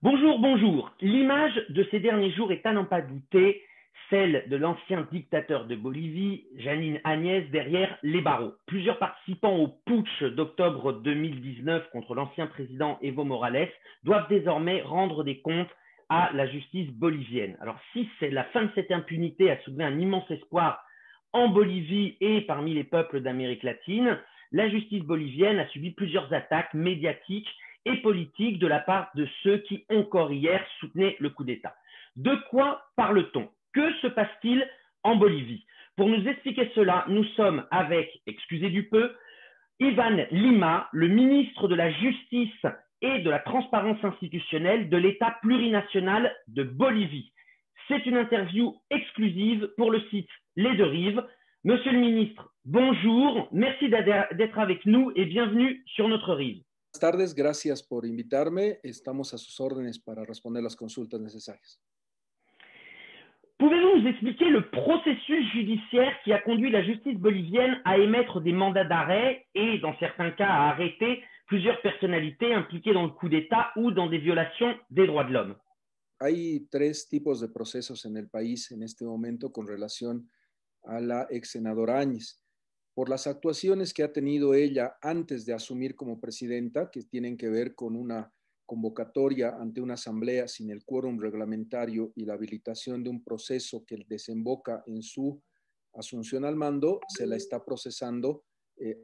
Bonjour, bonjour. L'image de ces derniers jours est à n'en pas douter celle de l'ancien dictateur de Bolivie, Janine Áñez, derrière les barreaux. Plusieurs participants au putsch d'octobre 2019 contre l'ancien président Evo Morales doivent désormais rendre des comptes à la justice bolivienne. Alors si c'est la fin de cette impunité a soulevé un immense espoir en Bolivie et parmi les peuples d'Amérique latine, la justice bolivienne a subi plusieurs attaques médiatiques et politique de la part de ceux qui, encore hier, soutenaient le coup d'État. De quoi parle-t-on? Que se passe-t-il en Bolivie? Pour nous expliquer cela, nous sommes avec, excusez du peu, Ivan Lima, le ministre de la Justice et de la Transparence institutionnelle de l'État plurinational de Bolivie. C'est une interview exclusive pour le site Les Deux Rives. Monsieur le ministre, bonjour, merci d'être avec nous et bienvenue sur notre rive. Buenas tardes, gracias por invitarme. Estamos a sus órdenes para responder las consultas necesarias. Pouvez-vous nous expliquer le processus judiciaire qui a conduit la justice bolivienne à émettre des mandats d'arrêt et, dans certains cas, à arrêter plusieurs personnalités impliquées dans le coup d'État ou dans des violations des droits de l'homme? Hay tres tipos de procesos en el país en este momento con relación a la ex senadora Áñez. Por las actuaciones que ha tenido ella antes de asumir como presidenta, que tienen que ver con una convocatoria ante una asamblea sin el quórum reglamentario y la habilitación de un proceso que desemboca en su asunción al mando, se la está procesando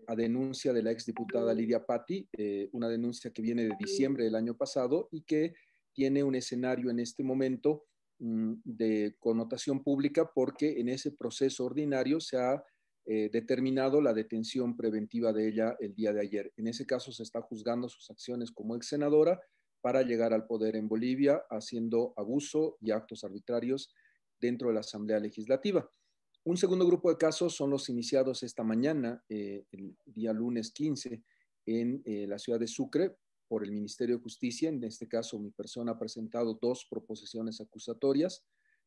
a denuncia de la exdiputada Lidia Patti, una denuncia que viene de diciembre del año pasado y que tiene un escenario en este momento de connotación pública porque en ese proceso ordinario se ha determinado la detención preventiva de ella el día de ayer. En ese caso se está juzgando sus acciones como ex senadora para llegar al poder en Bolivia haciendo abuso y actos arbitrarios dentro de la Asamblea Legislativa. Un segundo grupo de casos son los iniciados esta mañana, el día lunes 15, en la ciudad de Sucre, por el Ministerio de Justicia. En este caso, mi persona ha presentado 2 proposiciones acusatorias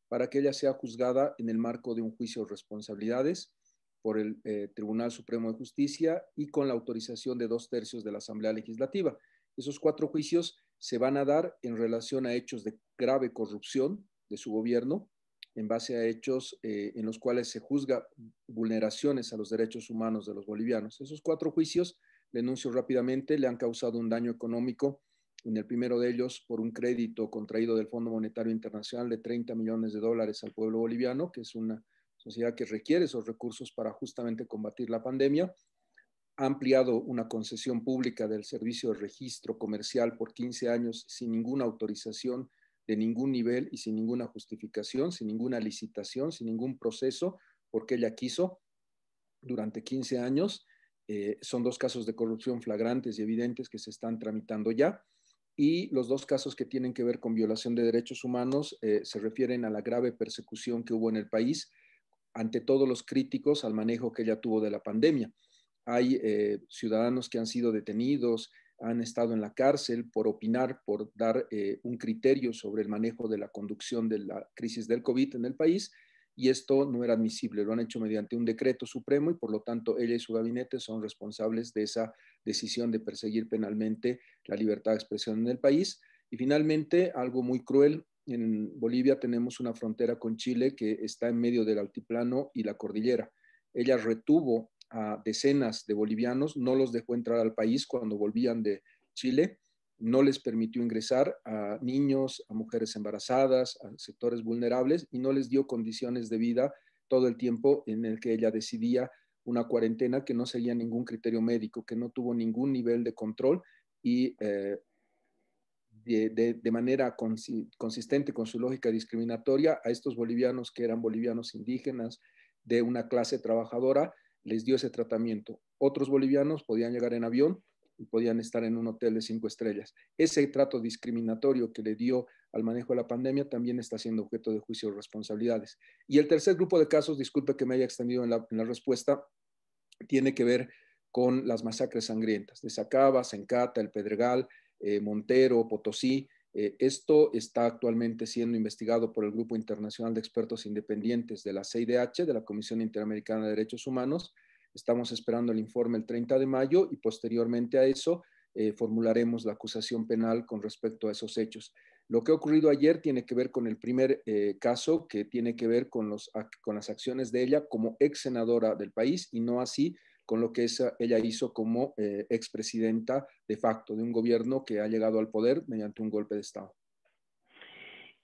para que ella sea juzgada en el marco de un juicio de responsabilidades por el Tribunal Supremo de Justicia y con la autorización de 2/3 de la Asamblea Legislativa. Esos 4 juicios se van a dar en relación a hechos de grave corrupción de su gobierno, en base a hechos en los cuales se juzga vulneraciones a los derechos humanos de los bolivianos. Esos 4 juicios, denuncio rápidamente, le han causado un daño económico, en el primero de ellos por un crédito contraído del Fondo Monetario Internacional de $30 millones al pueblo boliviano, que es una sociedad que requiere esos recursos para justamente combatir la pandemia. Ha ampliado una concesión pública del servicio de registro comercial por 15 años sin ninguna autorización de ningún nivel y sin ninguna justificación, sin ninguna licitación, sin ningún proceso, porque ella quiso durante 15 años. Son 2 casos de corrupción flagrantes y evidentes que se están tramitando ya. Y los 2 casos que tienen que ver con violación de derechos humanos se refieren a la grave persecución que hubo en el país ante todos los críticos al manejo que ella tuvo de la pandemia. Hay ciudadanos que han sido detenidos, han estado en la cárcel por opinar, por dar un criterio sobre el manejo de la conducción de la crisis del COVID en el país, y esto no era admisible. Lo han hecho mediante un decreto supremo y por lo tanto ella y su gabinete son responsables de esa decisión de perseguir penalmente la libertad de expresión en el país. Y finalmente, algo muy cruel. En Bolivia tenemos una frontera con Chile que está en medio del altiplano y la cordillera. Ella retuvo a decenas de bolivianos, no los dejó entrar al país cuando volvían de Chile, no les permitió ingresar a niños, a mujeres embarazadas, a sectores vulnerables y no les dio condiciones de vida todo el tiempo en el que ella decidía una cuarentena que no seguía ningún criterio médico, que no tuvo ningún nivel de control y de manera consistente con su lógica discriminatoria a estos bolivianos que eran bolivianos indígenas de una clase trabajadora, les dio ese tratamiento. Otros bolivianos podían llegar en avión y podían estar en un hotel de 5 estrellas. Ese trato discriminatorio que le dio al manejo de la pandemia también está siendo objeto de juicio de responsabilidades. Y el tercer grupo de casos, disculpe que me haya extendido en la respuesta, tiene que ver con las masacres sangrientas de Sacaba, Sencata, El Pedregal, Montero, Potosí. Esto está actualmente siendo investigado por el Grupo Internacional de Expertos Independientes de la CIDH, de la Comisión Interamericana de Derechos Humanos. Estamos esperando el informe el 30 de mayo y posteriormente a eso formularemos la acusación penal con respecto a esos hechos. Lo que ha ocurrido ayer tiene que ver con el primer caso, que tiene que ver con las acciones de ella como ex senadora del país y no así con lo que ella hizo como expresidenta de facto de un gobierno que ha llegado al poder mediante un golpe de Estado.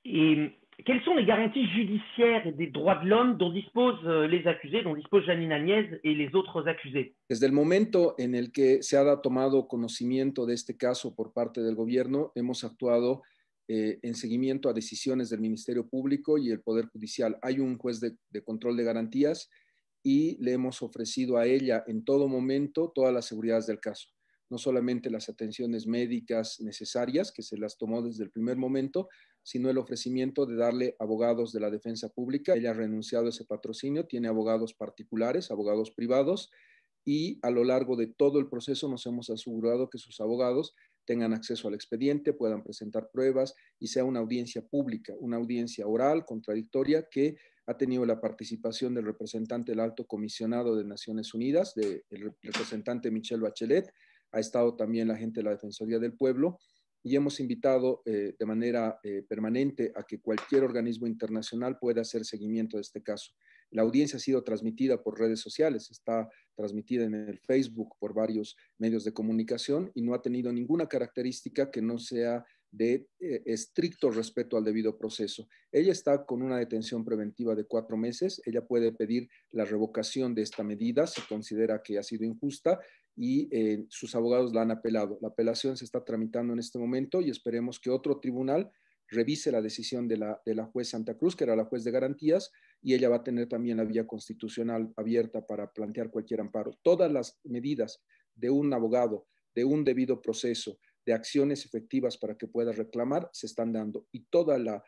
Et quelles sont les garanties judiciaires et des droits de l'homme dont disposent les accusés, dont dispose Jeanine Áñez et les autres accusés? Desde el momento en el que se ha tomado conocimiento de este caso por parte del gobierno, hemos actuado en seguimiento a decisiones del Ministerio Público y el Poder Judicial. Hay un juez de control de garantías y le hemos ofrecido a ella en todo momento todas las seguridades del caso. No solamente las atenciones médicas necesarias, que se las tomó desde el primer momento, sino el ofrecimiento de darle abogados de la defensa pública. Ella ha renunciado a ese patrocinio, tiene abogados particulares, abogados privados, y a lo largo de todo el proceso nos hemos asegurado que sus abogados tengan acceso al expediente, puedan presentar pruebas y sea una audiencia pública, una audiencia oral, contradictoria, que ha tenido la participación del representante del Alto Comisionado de Naciones Unidas, del representante Michelle Bachelet, ha estado también la gente de la Defensoría del Pueblo, y hemos invitado de manera permanente a que cualquier organismo internacional pueda hacer seguimiento de este caso. La audiencia ha sido transmitida por redes sociales, está transmitida en el Facebook por varios medios de comunicación y no ha tenido ninguna característica que no sea de estricto respeto al debido proceso. Ella está con una detención preventiva de 4 meses, ella puede pedir la revocación de esta medida, se considera que ha sido injusta y sus abogados la han apelado. La apelación se está tramitando en este momento y esperemos que otro tribunal revise la decisión de la juez Santa Cruz, que era la juez de garantías, y ella va a tener también la vía constitucional abierta para plantear cualquier amparo. Todas las medidas de un abogado, de un debido proceso, de acciones efectivas para que pueda reclamar, se están dando. Y toda la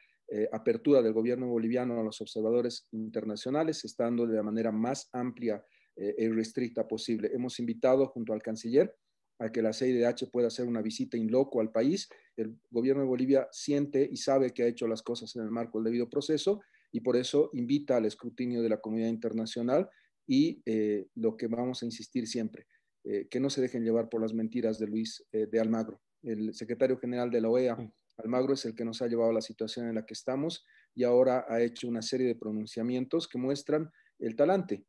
apertura del gobierno boliviano a los observadores internacionales se está dando de la manera más amplia y restricta posible. Hemos invitado junto al canciller a que la CIDH pueda hacer una visita in loco al país. El gobierno de Bolivia siente y sabe que ha hecho las cosas en el marco del debido proceso y por eso invita al escrutinio de la comunidad internacional y lo que vamos a insistir siempre, que no se dejen llevar por las mentiras de Luis de Almagro. El secretario general de la OEA, Almagro, es el que nos ha llevado a la situación en la que estamos y ahora ha hecho una serie de pronunciamientos que muestran el talante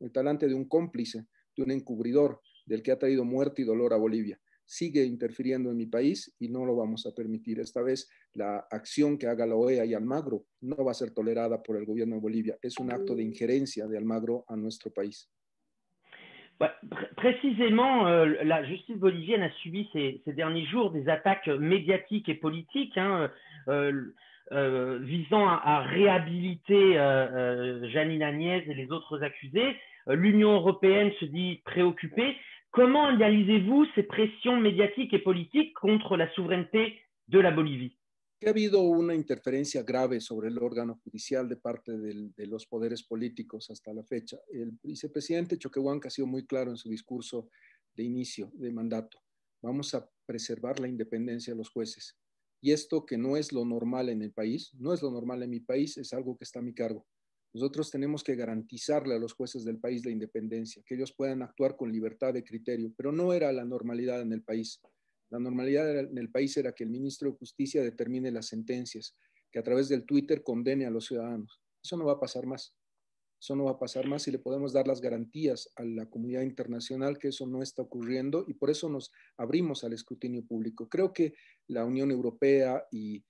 de un cómplice, de un encubridor, del que ha traído muerte y dolor a Bolivia. Sigue interfiriendo en mi país y no lo vamos a permitir. Esta vez la acción que haga la OEA y Almagro no va a ser tolerada por el gobierno de Bolivia. Es un acto de injerencia de Almagro a nuestro país. Précisément, la justice bolivienne a subi ces derniers jours des attaques médiatiques et politiques visant à réhabiliter Jeanine Áñez et les autres accusés. L'Union européenne se dit préoccupée. Comment analysez-vous ces pressions médiatiques et politiques contre la souveraineté de la Bolivie? Ha habido una interferencia grave sobre el órgano judicial de parte de los poderes políticos hasta la fecha. El vicepresidente Choquehuanca ha sido muy claro en su discurso de inicio de mandato. Vamos a preservar la independencia de los jueces. Y esto, que no es lo normal en el país, no es lo normal en mi país, es algo que está a mi cargo. Nosotros tenemos que garantizarle a los jueces del país la independencia, que ellos puedan actuar con libertad de criterio, pero no era la normalidad en el país. La normalidad en el país era que el ministro de Justicia determine las sentencias, que a través del Twitter condene a los ciudadanos. Eso no va a pasar más. Eso no va a pasar más y le podemos dar las garantías a la comunidad internacional que eso no está ocurriendo y por eso nos abrimos al escrutinio público. Creo que la Unión Europea y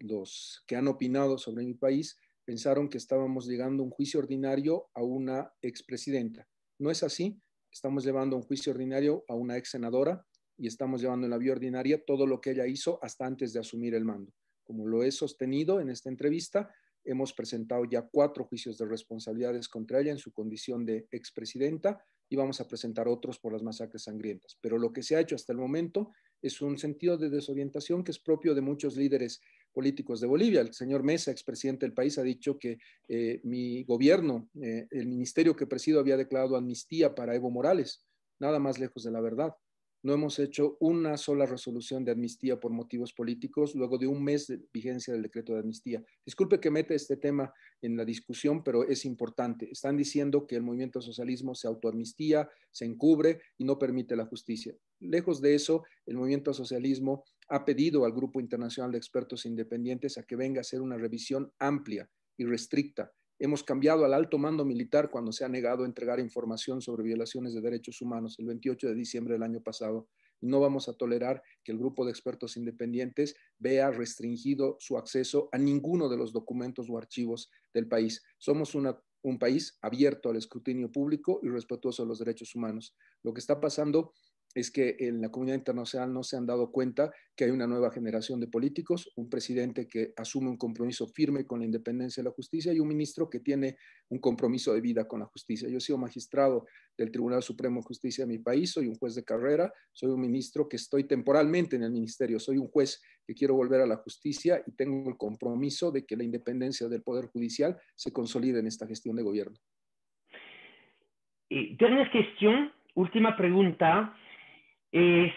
los que han opinado sobre mi país pensaron que estábamos llegando a un juicio ordinario a una expresidenta. No es así. Estamos llevando a un juicio ordinario a una ex senadora y estamos llevando en la vía ordinaria todo lo que ella hizo hasta antes de asumir el mando. Como lo he sostenido en esta entrevista, hemos presentado ya 4 juicios de responsabilidades contra ella en su condición de expresidenta y vamos a presentar otros por las masacres sangrientas. Pero lo que se ha hecho hasta el momento es un sentido de desorientación que es propio de muchos líderes políticos de Bolivia. El señor Mesa, expresidente del país, ha dicho que mi gobierno, el ministerio que presido, había declarado amnistía para Evo Morales. Nada más lejos de la verdad. no hemos hecho una sola resolución de amnistía por motivos políticos luego de un mes de vigencia del decreto de amnistía. Disculpe que meta este tema en la discusión, pero es importante. Están diciendo que el movimiento socialismo se autoamnistía, se encubre y no permite la justicia. Lejos de eso, el movimiento socialismo ha pedido al Grupo Internacional de Expertos Independientes a que venga a hacer una revisión amplia y restricta. Hemos cambiado al alto mando militar cuando se ha negado a entregar información sobre violaciones de derechos humanos el 28 de diciembre del año pasado. Y no vamos a tolerar que el grupo de expertos independientes vea restringido su acceso a ninguno de los documentos o archivos del país. Somos un país abierto al escrutinio público y respetuoso de los derechos humanos. Lo que está pasando es que en la comunidad internacional no se han dado cuenta que hay una nueva generación de políticos, un presidente que asume un compromiso firme con la independencia de la justicia y un ministro que tiene un compromiso de vida con la justicia. Yo he sido magistrado del Tribunal Supremo de Justicia de mi país, soy un juez de carrera, soy un ministro que estoy temporalmente en el ministerio, soy un juez que quiero volver a la justicia y tengo el compromiso de que la independencia del Poder Judicial se consolide en esta gestión de gobierno. Dernière question, última pregunta.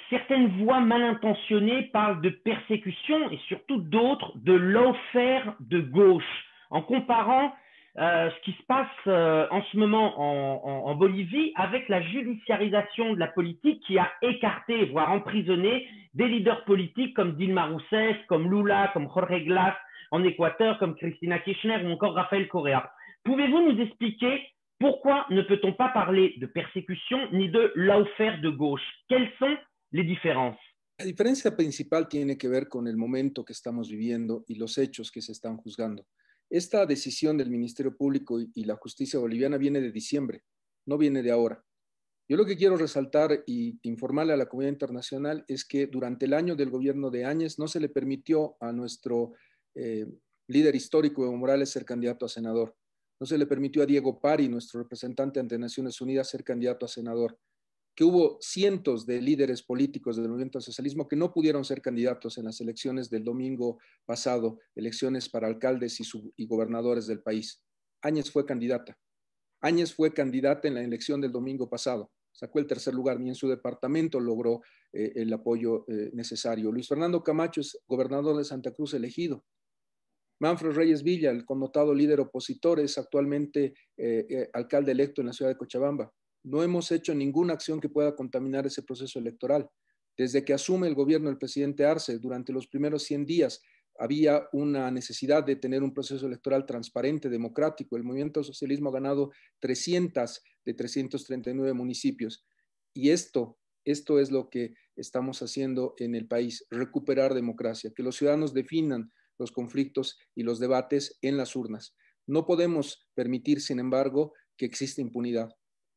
Certaines voix mal intentionnées parlent de persécution et surtout d'autres de lawfare de gauche, en comparant ce qui se passe en ce moment en Bolivie avec la judiciarisation de la politique qui a écarté, voire emprisonné des leaders politiques comme Dilma Rousseff, comme Lula, comme Jorge Glass en Équateur, comme Cristina Kirchner ou encore Rafael Correa. Pouvez-vous nous expliquer pourquoi ne peut-on pas parler de persécution ni de lawfare de gauche? Quelles sont les différences? La diferencia principal tiene que ver con el momento que estamos viviendo y los hechos que se están juzgando. Esta decisión del Ministerio Público y la justicia boliviana viene de diciembre, no viene de ahora. Yo lo que quiero resaltar y informarle a la comunidad internacional es que durante el año del gobierno de Áñez no se le permitió a nuestro líder histórico Evo Morales ser candidato a senador. No se le permitió a Diego Pari, nuestro representante ante Naciones Unidas, ser candidato a senador. Que hubo cientos de líderes políticos del movimiento al socialismo que no pudieron ser candidatos en las elecciones del domingo pasado, elecciones para alcaldes y gobernadores del país. Áñez fue candidata. Áñez fue candidata en la elección del domingo pasado. Sacó el tercer lugar, ni en su departamento logró el apoyo necesario. Luis Fernando Camacho es gobernador de Santa Cruz elegido. Manfred Reyes Villa, el connotado líder opositor, es actualmente alcalde electo en la ciudad de Cochabamba. No hemos hecho ninguna acción que pueda contaminar ese proceso electoral. Desde que asume el gobierno el presidente Arce, durante los primeros 100 días, había una necesidad de tener un proceso electoral transparente, democrático. El movimiento al socialismo ha ganado 300 de 339 municipios. Y esto es lo que estamos haciendo en el país, recuperar democracia, que los ciudadanos definan los conflictos y los debates en las urnas. No podemos permitir, sin embargo, que exista impunidad.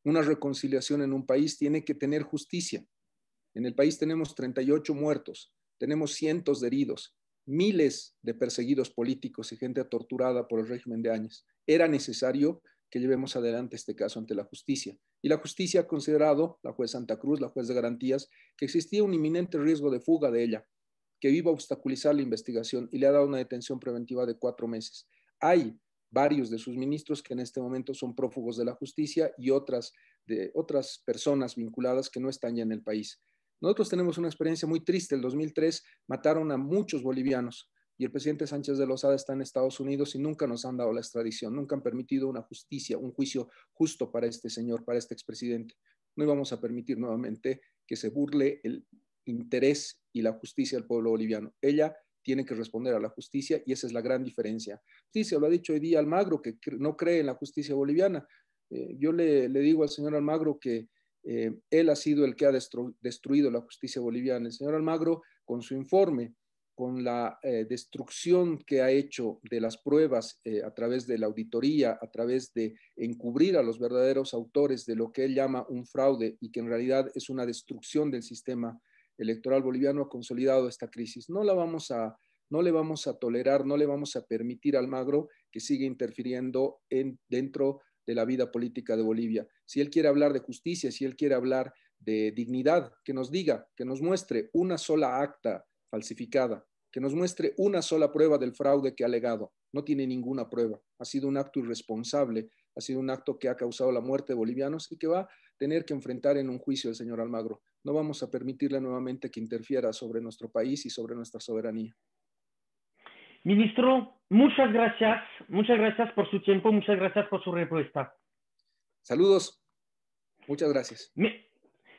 Una reconciliación en un país tiene que tener justicia. En el país tenemos 38 muertos, tenemos cientos de heridos, miles de perseguidos políticos y gente torturada por el régimen de Áñez. Era necesario que llevemos adelante este caso ante la justicia. Y la justicia ha considerado, la juez Santa Cruz, la juez de garantías, que existía un inminente riesgo de fuga de ella, que iba a obstaculizar la investigación y le ha dado una detención preventiva de 4 meses. Hay varios de sus ministros que en este momento son prófugos de la justicia y otras personas vinculadas que no están ya en el país. Nosotros tenemos una experiencia muy triste. En el 2003 mataron a muchos bolivianos y el presidente Sánchez de Lozada está en Estados Unidos y nunca nos han dado la extradición, nunca han permitido una justicia, un juicio justo para este señor, para este expresidente. No íbamos a permitir nuevamente que se burle el interés y la justicia del pueblo boliviano. Ella tiene que responder a la justicia y esa es la gran diferencia. Justicia, lo ha dicho hoy día Almagro, que no cree en la justicia boliviana. Yo le digo al señor Almagro que él ha sido el que ha destruido la justicia boliviana. El señor Almagro, con su informe, con la destrucción que ha hecho de las pruebas a través de la auditoría, a través de encubrir a los verdaderos autores de lo que él llama un fraude y que en realidad es una destrucción del sistema electoral boliviano, ha consolidado esta crisis. No le vamos a tolerar, no le vamos a permitir a Almagro que siga interfiriendo dentro de la vida política de Bolivia. Si él quiere hablar de justicia, si él quiere hablar de dignidad, que nos diga, que nos muestre una sola acta falsificada, que nos muestre una sola prueba del fraude que ha alegado. No tiene ninguna prueba. Ha sido un acto irresponsable, ha sido un acto que ha causado la muerte de bolivianos y que va a tener que enfrentar en un juicio el señor Almagro. no vamos a permitirle nuevamente que interfiera sobre nuestro país y sobre nuestra soberanía. Ministro, muchas gracias por su tiempo, muchas gracias por su respuesta. Saludos, muchas gracias.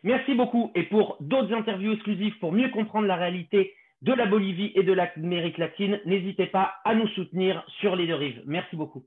Merci beaucoup. Et pour d'autres interviews exclusives pour mieux comprendre la réalité de la Bolivie et de l'Amérique latine, n'hésitez pas à nous soutenir sur les deux rives. Merci beaucoup.